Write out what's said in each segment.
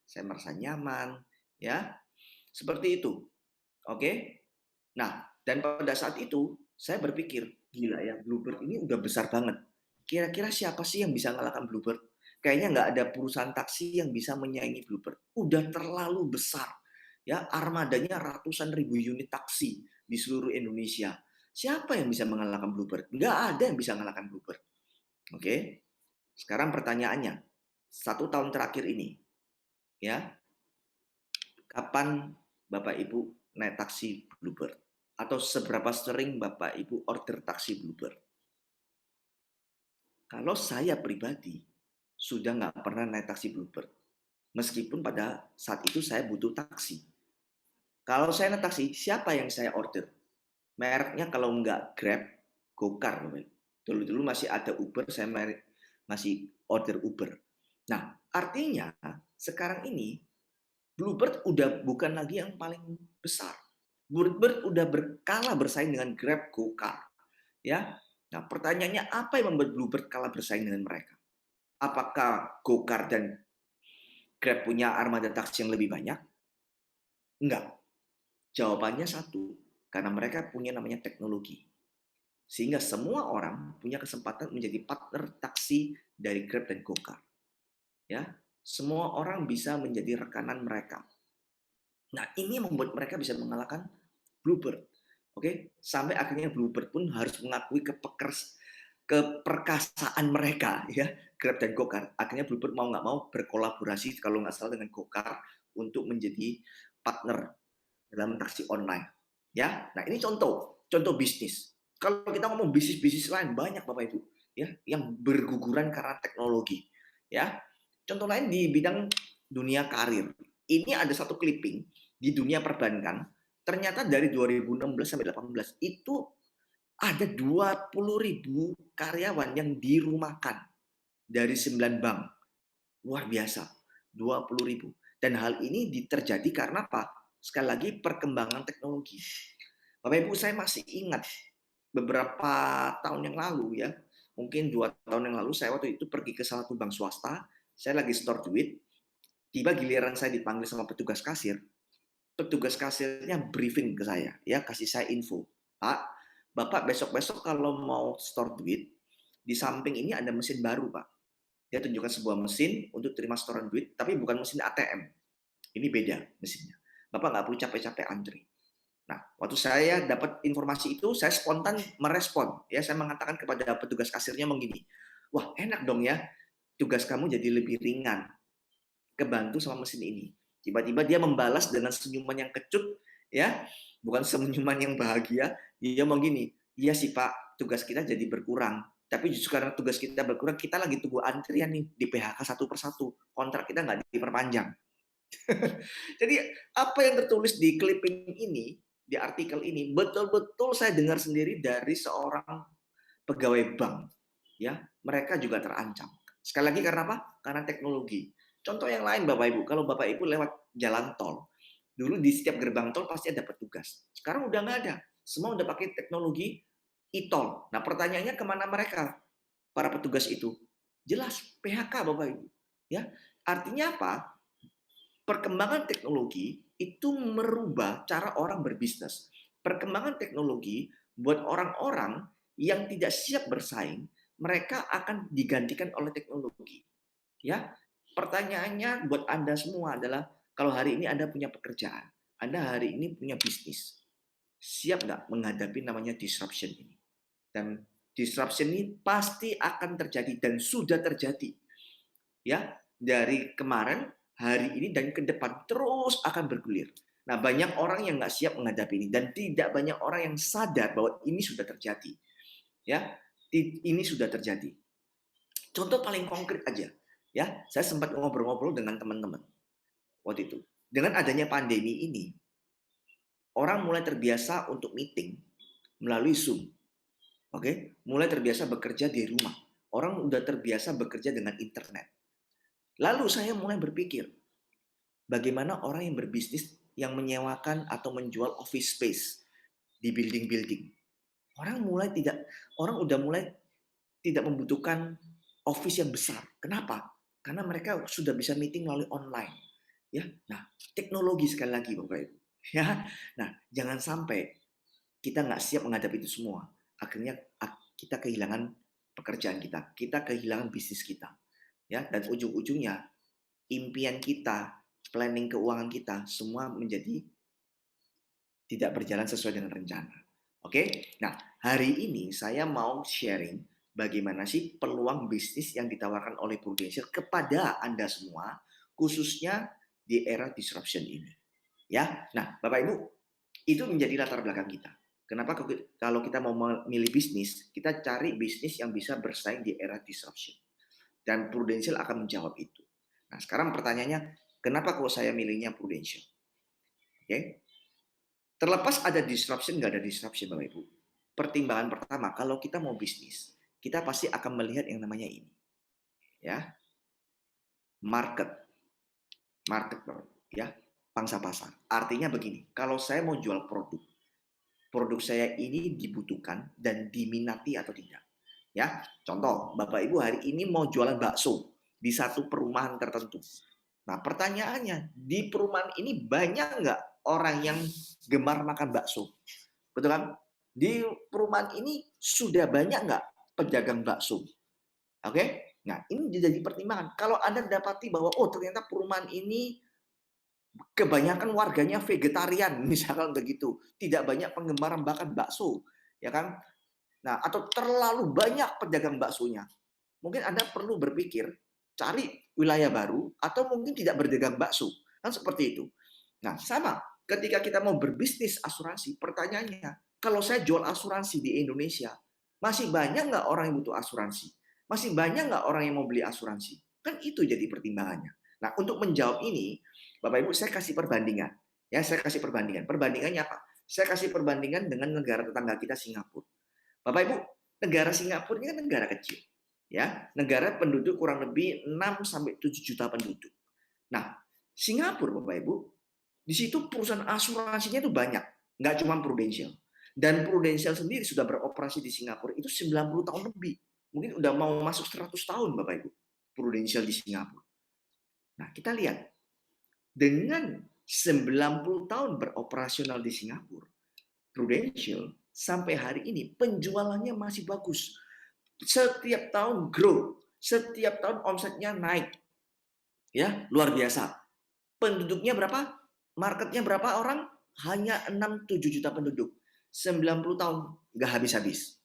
saya merasa nyaman, ya. Seperti itu, oke? Nah, dan pada saat itu saya berpikir, "Gila ya, Bluebird ini udah besar banget. Kira-kira siapa sih yang bisa ngalahkan Bluebird? Kayaknya nggak ada perusahaan taksi yang bisa menyaingi Bluebird. Udah terlalu besar, ya, armadanya ratusan ribu unit taksi di seluruh Indonesia. Siapa yang bisa mengalahkan Bluebird? Nggak ada yang bisa mengalahkan Bluebird." Oke, sekarang pertanyaannya, 1 tahun terakhir ini, ya, kapan Bapak Ibu naik taksi Bluebird? Atau seberapa sering Bapak Ibu order taksi Bluebird? Kalau saya pribadi, sudah nggak pernah naik taksi Bluebird. Meskipun pada saat itu saya butuh taksi. Kalau saya naik taksi, siapa yang saya order? Mereknya kalau nggak Grab, Gokar. Dulu-dulu masih ada Uber, saya masih order Uber. Nah, artinya sekarang ini Bluebird udah bukan lagi yang paling besar. Bluebird udah berkala bersaing dengan Grab, Gokar. Ya, nah pertanyaannya apa yang membuat Bluebird kalah bersaing dengan mereka? Apakah Gokar dan Grab punya armada taksi yang lebih banyak? Enggak. Jawabannya satu, karena mereka punya namanya teknologi. Sehingga semua orang punya kesempatan menjadi partner taksi dari Grab dan Gokar. Ya, semua orang bisa menjadi rekanan mereka. Nah, ini membuat mereka bisa mengalahkan Bluebird. Oke, sampai akhirnya Bluebird pun harus mengakui keperkasaan mereka, ya, Grab dan Gokar. Akhirnya Bluebird mau nggak mau berkolaborasi kalau nggak salah dengan Gokar untuk menjadi partner dalam taksi online. Ya, nah ini contoh bisnis. Kalau kita ngomong bisnis-bisnis lain banyak Bapak Ibu, ya, yang berguguran karena teknologi. Ya, contoh lain di bidang dunia karir. Ini ada satu clipping di dunia perbankan. Ternyata dari 2016 sampai 18 itu ada 20.000 karyawan yang dirumahkan dari 9 bank. Luar biasa, 20.000. Dan hal ini terjadi karena apa? Sekali lagi perkembangan teknologi. Bapak Ibu, saya masih ingat beberapa tahun yang lalu, ya, mungkin 2 tahun yang lalu saya waktu itu pergi ke salah satu bank swasta, saya lagi store duit, tiba giliran saya dipanggil sama petugas kasirnya briefing ke saya, ya, kasih saya info, "Pak, Bapak besok-besok kalau mau store duit, di samping ini ada mesin baru, Pak." Dia tunjukkan sebuah mesin untuk terima setoran duit, tapi bukan mesin ATM. Ini beda mesinnya. Bapak nggak perlu capek-capek antri. Nah, waktu saya dapat informasi itu, saya spontan merespon. Ya, saya mengatakan kepada petugas kasirnya begini, "Wah, enak dong ya, tugas kamu jadi lebih ringan, kebantu sama mesin ini." Tiba-tiba dia membalas dengan senyuman yang kecut, ya, bukan senyuman yang bahagia. Dia mau gini, "Iya sih Pak, tugas kita jadi berkurang. Tapi justru karena tugas kita berkurang, kita lagi tunggu antrian nih di PHK satu persatu. Kontrak kita nggak diperpanjang." Jadi apa yang tertulis di clipping ini, di artikel ini, betul-betul saya dengar sendiri dari seorang pegawai bank. Ya, mereka juga terancam. Sekali lagi karena apa? Karena teknologi. Contoh yang lain Bapak Ibu, kalau Bapak Ibu lewat jalan tol, dulu di setiap gerbang tol pasti ada petugas. Sekarang udah nggak ada. Semua udah pakai teknologi e-tol. Nah pertanyaannya kemana mereka? Para petugas itu. Jelas PHK Bapak Ibu. Ya, artinya apa? Perkembangan teknologi itu merubah cara orang berbisnis. Perkembangan teknologi buat orang-orang yang tidak siap bersaing, mereka akan digantikan oleh teknologi. Ya, pertanyaannya buat Anda semua adalah kalau hari ini Anda punya pekerjaan, Anda hari ini punya bisnis, siap nggak menghadapi namanya disruption ini? Dan disruption ini pasti akan terjadi dan sudah terjadi. Ya, dari kemarin, hari ini dan ke depan terus akan bergulir. Nah, banyak orang yang nggak siap menghadapi ini dan tidak banyak orang yang sadar bahwa ini sudah terjadi. Ya, ini sudah terjadi. Contoh paling konkret aja, ya, saya sempat ngobrol-ngobrol dengan teman-teman waktu itu. Dengan adanya pandemi ini, orang mulai terbiasa untuk meeting melalui Zoom. Oke, mulai terbiasa bekerja di rumah. Orang udah terbiasa bekerja dengan internet. Lalu saya mulai berpikir, bagaimana orang yang berbisnis yang menyewakan atau menjual office space di building-building. Orang udah mulai tidak membutuhkan office yang besar. Kenapa? Karena mereka sudah bisa meeting melalui online. Ya, nah teknologi sekali lagi Bapak Ibu. Ya, nah jangan sampai kita nggak siap menghadapi itu semua. Akhirnya kita kehilangan pekerjaan kita, kita kehilangan bisnis kita, ya dan ujung-ujungnya impian kita, planning keuangan kita semua menjadi tidak berjalan sesuai dengan rencana. Oke, nah hari ini saya mau sharing bagaimana sih peluang bisnis yang ditawarkan oleh Prudential kepada Anda semua, khususnya di era disruption ini. Ya, nah Bapak Ibu, itu menjadi latar belakang kita. Kenapa kalau kita mau memilih bisnis, kita cari bisnis yang bisa bersaing di era disruption. Dan Prudential akan menjawab itu. Nah, sekarang pertanyaannya, kenapa kalau saya milihnya Prudential? Oke, terlepas ada disruption, nggak ada disruption, Bapak Ibu. Pertimbangan pertama, kalau kita mau bisnis, kita pasti akan melihat yang namanya ini. Ya, market. Market, ya, pangsa pasar. Artinya begini, kalau saya mau jual produk saya ini dibutuhkan dan diminati atau tidak. Ya, contoh, Bapak Ibu hari ini mau jualan bakso di satu perumahan tertentu. Nah, pertanyaannya, di perumahan ini banyak nggak orang yang gemar makan bakso? Betul kan? Di perumahan ini sudah banyak nggak pedagang bakso? Oke? Nah, ini jadi pertimbangan. Kalau Anda dapati bahwa, oh ternyata perumahan ini kebanyakan warganya vegetarian, misalkan begitu. Tidak banyak penggemar makan bakso, ya kan? Nah, atau terlalu banyak pedagang baksonya. Mungkin Anda perlu berpikir, cari wilayah baru, atau mungkin tidak berdagang bakso. Kan seperti itu. Nah, sama. Ketika kita mau berbisnis asuransi, pertanyaannya, kalau saya jual asuransi di Indonesia, masih banyak nggak orang yang butuh asuransi? Masih banyak nggak orang yang mau beli asuransi? Kan itu jadi pertimbangannya. Nah, untuk menjawab ini, Bapak Ibu, saya kasih perbandingan. Ya, saya kasih perbandingan. Perbandingannya apa? Saya kasih perbandingan dengan negara tetangga kita, Singapura. Bapak Ibu, negara Singapura ini kan negara kecil. Ya, negara penduduk kurang lebih 6 sampai 7 juta penduduk. Nah, Singapura Bapak Ibu, di situ perusahaan asuransinya itu banyak, nggak cuma Prudential. Dan Prudential sendiri sudah beroperasi di Singapura itu 90 tahun lebih. Mungkin udah mau masuk 100 tahun Bapak Ibu, Prudential di Singapura. Nah, kita lihat, dengan 90 tahun beroperasional di Singapura, Prudential sampai hari ini penjualannya masih bagus. Setiap tahun grow, setiap tahun omsetnya naik. Ya, luar biasa. Penduduknya berapa? Marketnya berapa orang? Hanya 6-7 juta penduduk. 90 tahun, nggak habis-habis.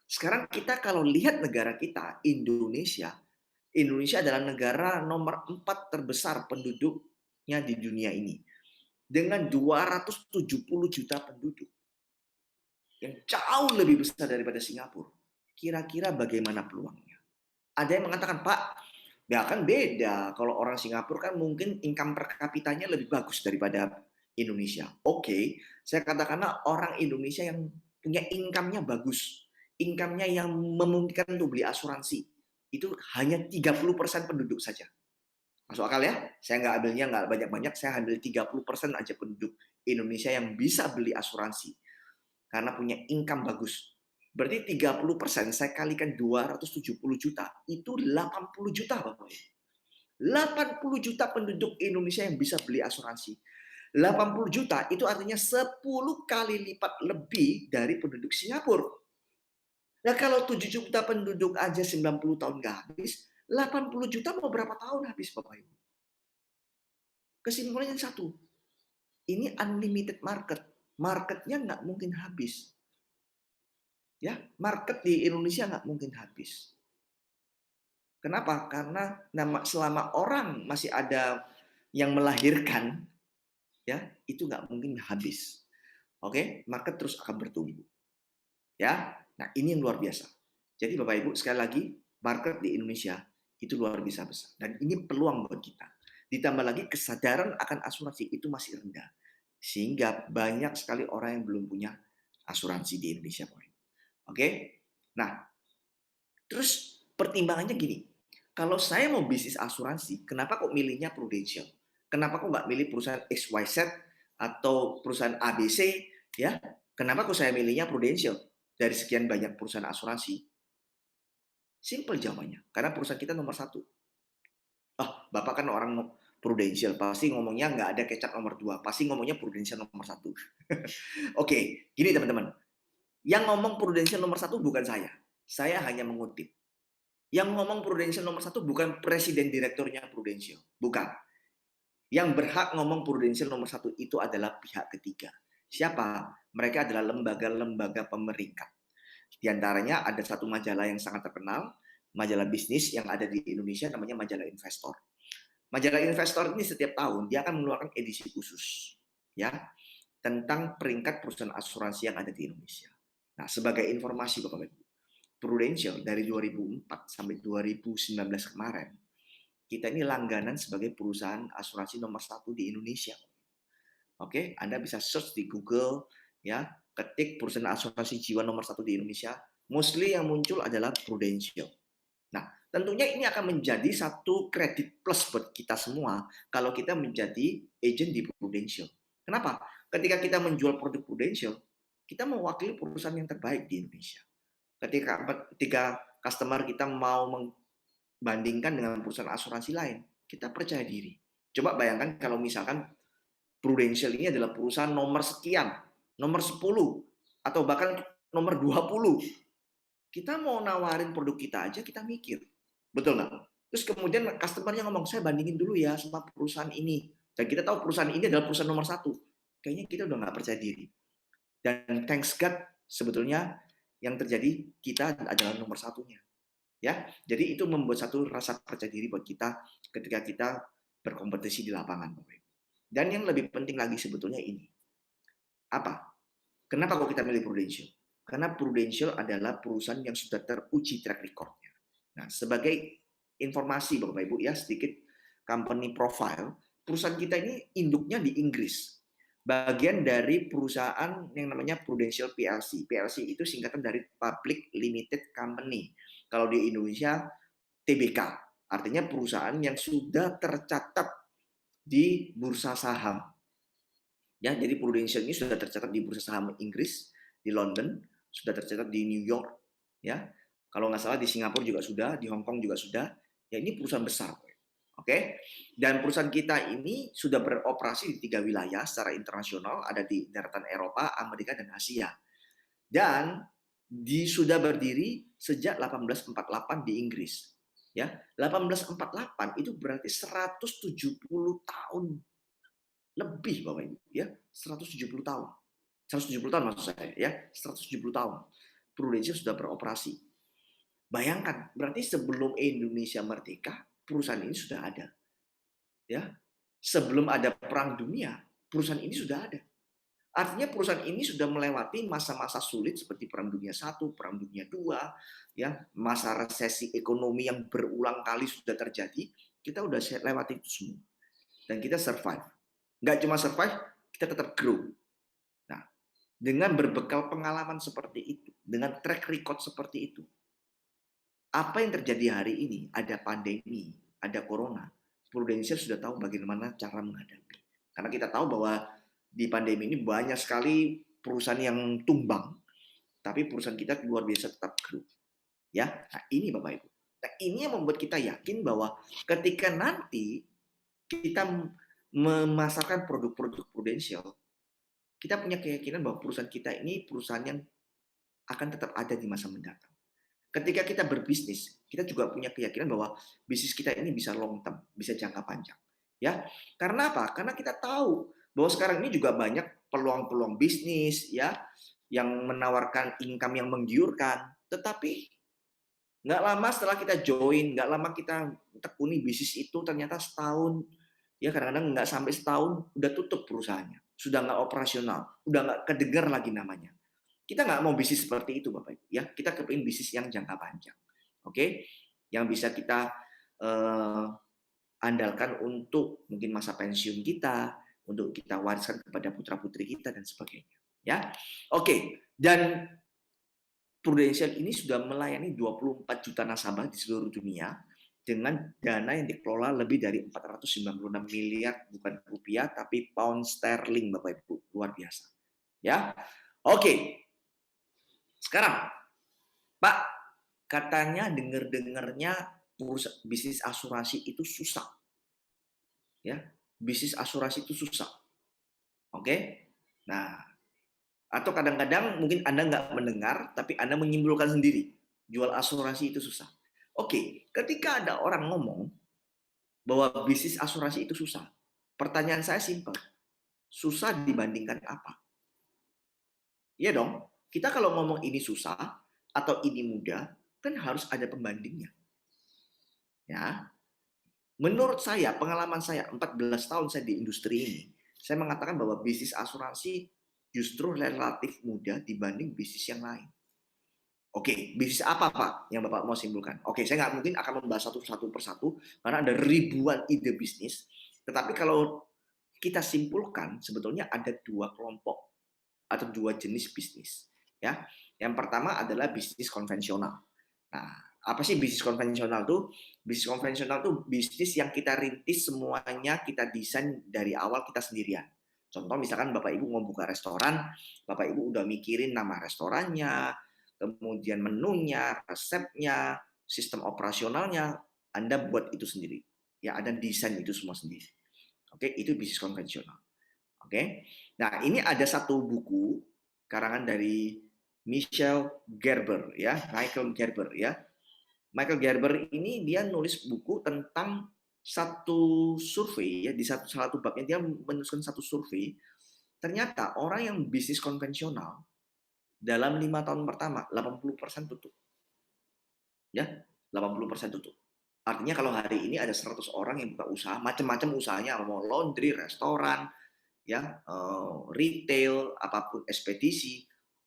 Sekarang kita kalau lihat negara kita, Indonesia, Indonesia adalah negara nomor 4 terbesar penduduknya di dunia ini. Dengan 270 juta penduduk. Yang jauh lebih besar daripada Singapura. Kira-kira bagaimana peluangnya? Ada yang mengatakan, Pak, ya kan beda. Kalau orang Singapura kan mungkin income per kapitanya lebih bagus daripada Indonesia. Oke, saya katakanlah orang Indonesia yang punya income-nya bagus. Income-nya yang memungkinkan untuk beli asuransi. Itu hanya 30% penduduk saja. Masuk akal ya? Saya nggak ambilnya nggak banyak-banyak, saya ambil 30% aja penduduk Indonesia yang bisa beli asuransi. Karena punya income bagus. Berarti 30% saya kalikan 270 juta, itu 80 juta Bapak Ibu. 80 juta penduduk Indonesia yang bisa beli asuransi. 80 juta itu artinya 10 kali lipat lebih dari penduduk Singapura. Nah kalau 7 juta penduduk aja 90 tahun nggak habis, 80 juta mau berapa tahun habis Bapak Ibu? Kesimpulannya satu, ini unlimited market. Marketnya nggak mungkin habis. Ya, market di Indonesia nggak mungkin habis. Kenapa? Karena selama orang masih ada yang melahirkan, ya itu nggak mungkin habis. Oke, market terus akan bertumbuh. Ya, nah ini yang luar biasa. Jadi Bapak Ibu sekali lagi, market di Indonesia itu luar biasa besar dan ini peluang buat kita. Ditambah lagi kesadaran akan asuransi itu masih rendah, sehingga banyak sekali orang yang belum punya asuransi di Indonesia. Oke, nah terus pertimbangannya gini, kalau saya mau bisnis asuransi, kenapa kok milihnya Prudential? Kenapa kok nggak milih perusahaan XYZ atau perusahaan ABC? Ya, kenapa kok saya milihnya Prudential dari sekian banyak perusahaan asuransi? Simple jawabannya, karena perusahaan kita nomor satu. Ah, Bapak kan orang Prudential, pasti ngomongnya nggak ada kecap nomor 2, pasti ngomongnya Prudential nomor 1. Oke, gini teman-teman, yang ngomong Prudential nomor 1 bukan saya hanya mengutip. Yang ngomong Prudential nomor 1 bukan presiden direkturnya Prudential, bukan. Yang berhak ngomong Prudential nomor 1 itu adalah pihak ketiga. Siapa? Mereka adalah lembaga-lembaga pemerintah. Di antaranya ada satu majalah yang sangat terkenal, majalah bisnis yang ada di Indonesia namanya majalah Investor. Majalah Investor ini setiap tahun dia akan mengeluarkan edisi khusus ya tentang peringkat perusahaan asuransi yang ada di Indonesia. Nah, sebagai informasi Bapak Ibu, Prudential dari 2004 sampai 2019 kemarin, kita ini langganan sebagai perusahaan asuransi nomor 1 di Indonesia. Oke, Anda bisa search di Google ya, ketik perusahaan asuransi jiwa nomor 1 di Indonesia, mostly yang muncul adalah Prudential. Nah, tentunya ini akan menjadi satu kredit plus buat kita semua kalau kita menjadi agent di Prudential. Kenapa? Ketika kita menjual produk Prudential, kita mewakili perusahaan yang terbaik di Indonesia. Ketika customer kita mau membandingkan dengan perusahaan asuransi lain, kita percaya diri. Coba bayangkan kalau misalkan Prudential ini adalah perusahaan nomor sekian, nomor 10, atau bahkan nomor 20. Kita mau nawarin produk kita aja, kita mikir. Betul nggak? Terus kemudian customer-nya ngomong, saya bandingin dulu ya sama perusahaan ini. Dan kita tahu perusahaan ini adalah perusahaan nomor 1. Kayaknya kita udah nggak percaya diri. Dan thanks God, sebetulnya yang terjadi kita adalah nomor satunya. Ya, jadi itu membuat satu rasa percaya diri buat kita ketika kita berkompetisi di lapangan. Dan yang lebih penting lagi sebetulnya ini. Apa? Kenapa kok kita milih Prudential? Karena Prudential adalah perusahaan yang sudah teruji track record-nya. Nah, sebagai informasi Bapak Ibu ya, sedikit company profile, perusahaan kita ini induknya di Inggris. Bagian dari perusahaan yang namanya Prudential PLC. PLC itu singkatan dari Public Limited Company. Kalau di Indonesia TBK, artinya perusahaan yang sudah tercatat di bursa saham. Ya, jadi Prudential ini sudah tercatat di bursa saham Inggris, di London, sudah tercatat di New York, ya. Kalau nggak salah di Singapura juga sudah, di Hong Kong juga sudah. Ya, ini perusahaan besar. Oke. Dan perusahaan kita ini sudah beroperasi di 3 wilayah secara internasional, ada di daratan Eropa, Amerika, dan Asia. Dan sudah berdiri sejak 1848 di Inggris. Ya, 1848 itu berarti 170 tahun lebih Bapak Ibu, ya. 170 tahun. 170 tahun maksud saya, ya. 170 tahun. Prudential sudah beroperasi. Bayangkan, berarti sebelum Indonesia merdeka, perusahaan ini sudah ada. Ya. Sebelum ada perang dunia, perusahaan ini sudah ada. Artinya perusahaan ini sudah melewati masa-masa sulit seperti Perang Dunia I, Perang Dunia II, ya, masa resesi ekonomi yang berulang kali sudah terjadi, kita sudah lewati itu semua. Dan kita survive. Nggak cuma survive, kita tetap grow. Nah, dengan berbekal pengalaman seperti itu, dengan track record seperti itu, apa yang terjadi hari ini? Ada pandemi, ada corona. Prudential sudah tahu bagaimana cara menghadapi. Karena kita tahu bahwa di pandemi ini banyak sekali perusahaan yang tumbang, tapi perusahaan kita luar biasa tetap grow. Ya, nah ini Bapak Ibu. Nah, ini yang membuat kita yakin bahwa ketika nanti kita memasarkan produk-produk Prudential, kita punya keyakinan bahwa perusahaan kita ini perusahaan yang akan tetap ada di masa mendatang. Ketika kita berbisnis, kita juga punya keyakinan bahwa bisnis kita ini bisa long term, bisa jangka panjang. Ya, karena apa? Karena kita tahu bahwa sekarang ini juga banyak peluang-peluang bisnis ya yang menawarkan income yang menggiurkan, tetapi nggak lama setelah kita join, nggak lama kita tekuni bisnis itu, ternyata setahun, ya kadang-kadang nggak sampai setahun udah tutup perusahaannya, sudah nggak operasional, udah nggak kedengar lagi namanya. Kita nggak mau bisnis seperti itu, Bapak Ibu. Ya, kita kepingin bisnis yang jangka panjang, oke? Yang bisa kita andalkan untuk mungkin masa pensiun kita, untuk kita wariskan kepada putra putri kita dan sebagainya. Ya, oke. Dan Prudential ini sudah melayani 24 juta nasabah di seluruh dunia dengan dana yang dikelola lebih dari 496 miliar, bukan rupiah tapi pound sterling Bapak Ibu. Luar biasa. Ya. Oke. Sekarang, Pak, katanya dengar-dengarnya bisnis asuransi itu susah, ya. Bisnis asuransi itu susah, oke? Nah, atau kadang-kadang mungkin Anda nggak mendengar, tapi Anda menyimpulkan sendiri, jual asuransi itu susah. Oke, ketika ada orang ngomong bahwa bisnis asuransi itu susah, pertanyaan saya simpel, susah dibandingkan apa? Iya dong, kita kalau ngomong ini susah atau ini mudah, kan harus ada pembandingnya. Ya, menurut saya, pengalaman saya 14 tahun saya di industri ini, saya mengatakan bahwa bisnis asuransi justru relatif mudah dibanding bisnis yang lain. Oke, bisnis apa Pak yang Bapak mau simpulkan? Oke, saya nggak mungkin akan membahas satu persatu karena ada ribuan ide bisnis. Tetapi kalau kita simpulkan, sebetulnya ada dua kelompok atau dua jenis bisnis. Ya, yang pertama adalah bisnis konvensional. Nah, apa sih bisnis konvensional tuh? Bisnis konvensional tuh bisnis yang kita rintis semuanya, kita desain dari awal kita sendirian. Contoh misalkan Bapak Ibu mau buka restoran, Bapak Ibu udah mikirin nama restorannya, kemudian menunya, resepnya, sistem operasionalnya, Anda buat itu sendiri. Ya, ada desain itu semua sendiri. Oke, itu bisnis konvensional. Oke. Nah, ini ada satu buku karangan dari Michael Gerber ya, Michael Gerber ya. Michael Gerber ini dia nulis buku tentang satu survei ya, di satu babnya dia menuliskan satu survei. Ternyata orang yang bisnis konvensional dalam 5 tahun pertama 80% tutup. Ya, 80% tutup. Artinya kalau hari ini ada 100 orang yang buka usaha, macam-macam usahanya, mau laundry, restoran, ya, retail, apapun, ekspedisi,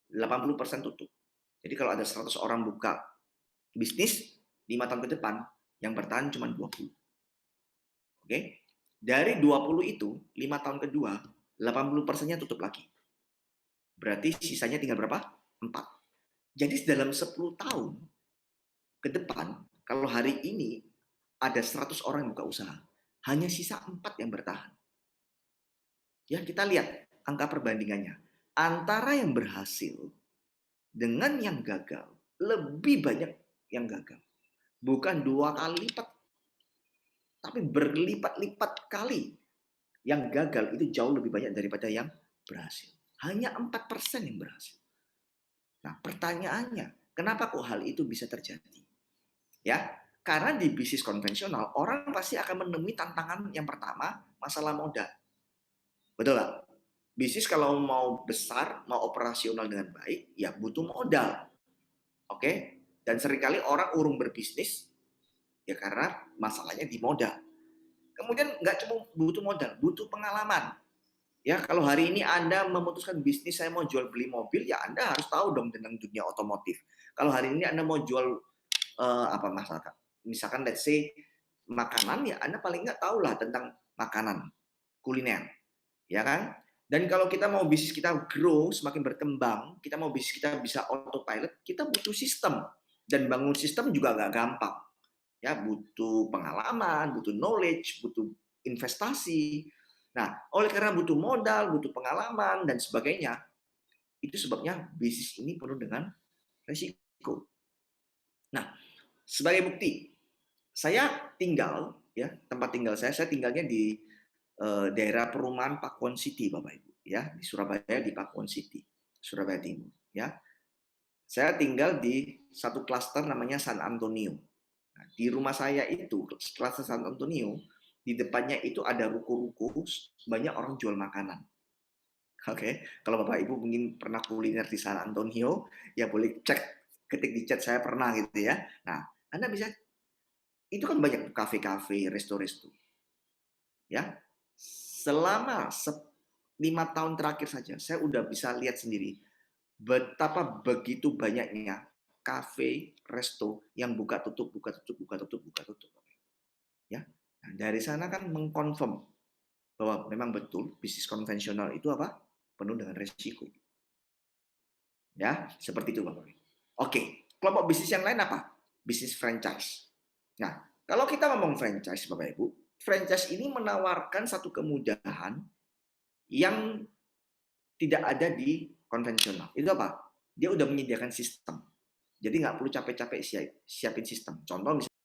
80% tutup. Jadi kalau ada 100 orang buka bisnis 5 tahun ke depan, yang bertahan cuma 20. Oke? Dari 20 itu, 5 tahun kedua, 80%-nya tutup lagi. Berarti sisanya tinggal berapa? 4. Jadi dalam 10 tahun ke depan, kalau hari ini ada 100 orang yang buka usaha, hanya sisa 4 yang bertahan. Ya, kita lihat angka perbandingannya. Antara yang berhasil dengan yang gagal, lebih banyak yang gagal. Bukan 2 kali lipat, tapi berlipat-lipat kali. Yang gagal itu jauh lebih banyak daripada yang berhasil. Hanya 4% yang berhasil. Nah, pertanyaannya, kenapa kok hal itu bisa terjadi? Ya, karena di bisnis konvensional, orang pasti akan menemui tantangan yang pertama, masalah modal. Betul nggak? Bisnis kalau mau besar, mau operasional dengan baik, ya butuh modal. Oke? Dan seringkali orang urung berbisnis, ya karena masalahnya di modal. Kemudian nggak cuma butuh modal, butuh pengalaman. Ya, kalau hari ini Anda memutuskan bisnis, saya mau jual beli mobil, ya Anda harus tahu dong tentang dunia otomotif. Kalau hari ini Anda mau jual apa masalah? Misalkan let's say makanan, ya Anda paling nggak tahu lah tentang makanan, kuliner, ya kan? Dan kalau kita mau bisnis kita grow, semakin berkembang, kita mau bisnis kita bisa autopilot, kita butuh sistem. Dan bangun sistem juga nggak gampang. Ya, butuh pengalaman, butuh knowledge, butuh investasi. Nah, oleh karena butuh modal, butuh pengalaman, dan sebagainya, itu sebabnya bisnis ini penuh dengan resiko. Nah, sebagai bukti, saya tinggal, ya tempat tinggal saya tinggalnya di daerah perumahan Pakuan City, Bapak Ibu, ya di Surabaya, di Pakuan City, Surabaya Timur, ya. Saya tinggal di satu klaster namanya San Antonio. Nah, di rumah saya itu klaster San Antonio, di depannya itu ada ruko-ruko, banyak orang jual makanan. Oke, kalau Bapak Ibu mungkin pernah kuliner di San Antonio, ya boleh cek, ketik di chat saya pernah gitu ya. Nah, Anda bisa, itu kan banyak kafe-kafe, resto-resto. Ya, selama 5 tahun terakhir saja, saya udah bisa lihat sendiri betapa begitu banyaknya kafe, resto yang buka tutup, buka tutup, buka tutup, buka tutup. Ya, nah, dari sana kan mengkonfirm bahwa memang betul bisnis konvensional itu apa? Penuh dengan resiko. Ya, seperti itu Bapak. Oke, kelompok bisnis yang lain apa? Bisnis franchise. Nah, kalau kita ngomong franchise Bapak Ibu, franchise ini menawarkan satu kemudahan yang tidak ada di konvensional. Itu apa? Dia udah menyediakan sistem. Jadi nggak perlu capek-capek siapin sistem. Contoh misalnya